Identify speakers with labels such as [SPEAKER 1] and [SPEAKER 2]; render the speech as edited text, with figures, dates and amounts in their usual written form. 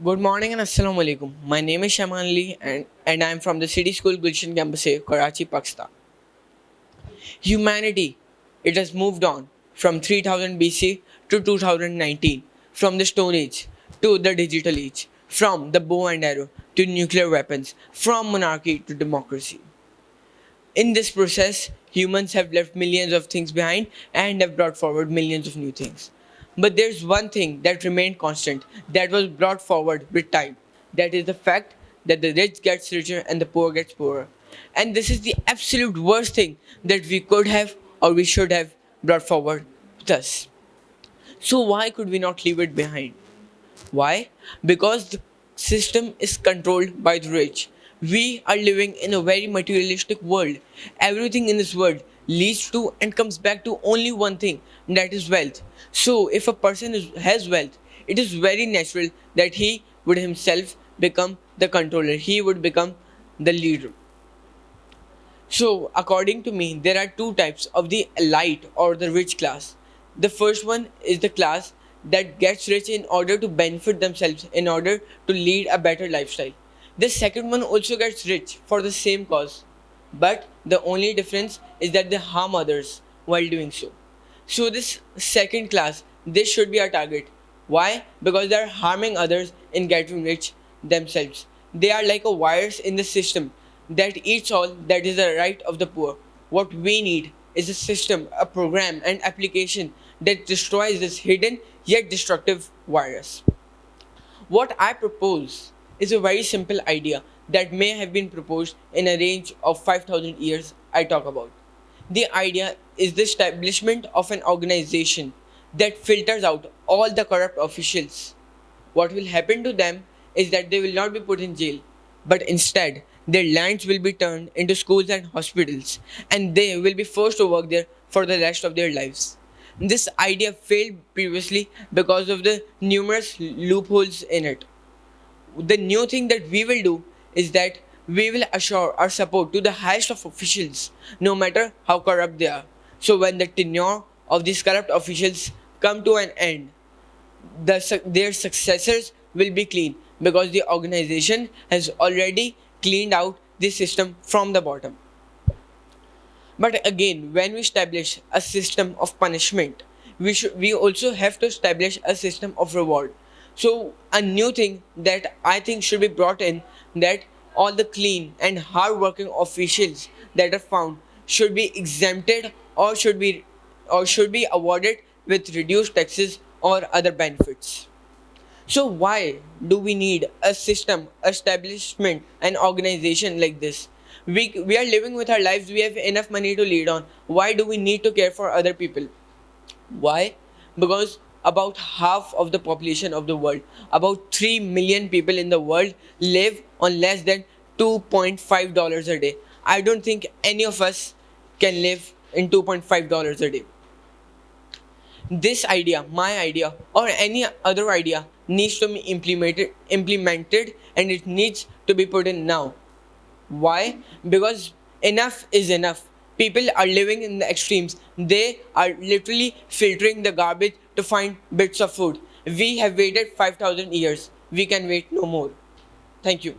[SPEAKER 1] Good morning and Assalamu alaikum. My name is Shaman Lee and I am from the City School Gulshan campus, Karachi, Pakistan. Humanity, it has moved on from 3000 BC to 2019, from the Stone Age to the Digital Age, from the bow and arrow to nuclear weapons, from monarchy to democracy. In this process, humans have left millions of things behind and have brought forward millions of new things. But there's one thing that remained constant, that was brought forward with time. That is the fact that the rich gets richer and the poor gets poorer. And this is the absolute worst thing that we could have or we should have brought forward with us. So why could we not leave it behind? Why? Because the system is controlled by the rich. We are living in a very materialistic world. Everything in this world leads to and comes back to only one thing, that is wealth. So, if a person has wealth, it is very natural that he would himself become the controller, he would become the leader. So, according to me, there are two types of the elite or the rich class. The first one is the class that gets rich in order to benefit themselves, in order to lead a better lifestyle. The second one also gets rich for the same cause, but the only difference is that they harm others while doing so. So, this second class, this should be our target. Why? Because they are harming others in getting rich themselves. They are like a wires in the system that eats all that is the right of the poor. What we need is a system, a program, an application that destroys this hidden yet destructive virus. What I propose is a very simple idea that may have been proposed in a range of 5000 years I talk about. The idea is the establishment of an organization that filters out all the corrupt officials. What will happen to them is that they will not be put in jail, but instead their lands will be turned into schools and hospitals, and they will be forced to work there for the rest of their lives. This idea failed previously because of the numerous loopholes in it. The new thing that we will do is that we will assure our support to the highest of officials, no matter how corrupt they are. So when the tenure of these corrupt officials come to an end, their successors will be clean because the organization has already cleaned out the system from the bottom. But again, when we establish a system of punishment, we also have to establish a system of reward. So a new thing that I think should be brought in, that all the clean and hard-working officials that are found should be exempted or should be awarded with reduced taxes or other benefits. So why do we need a system, establishment, an organization like this? We are living with our lives, we have enough money to lead on. Why do we need to care for other people? Why? Because about half of the population of the world, about 3 million people in the world, live on less than $2.5 a day. I don't think any of us can live in $2.5 a day. This idea, my idea, or any other idea needs to be implemented, and it needs to be put in now. Why? Because enough is enough. People are living in the extremes. They are literally filtering the garbage to find bits of food. We have waited 5000 years. We can wait no more. Thank you.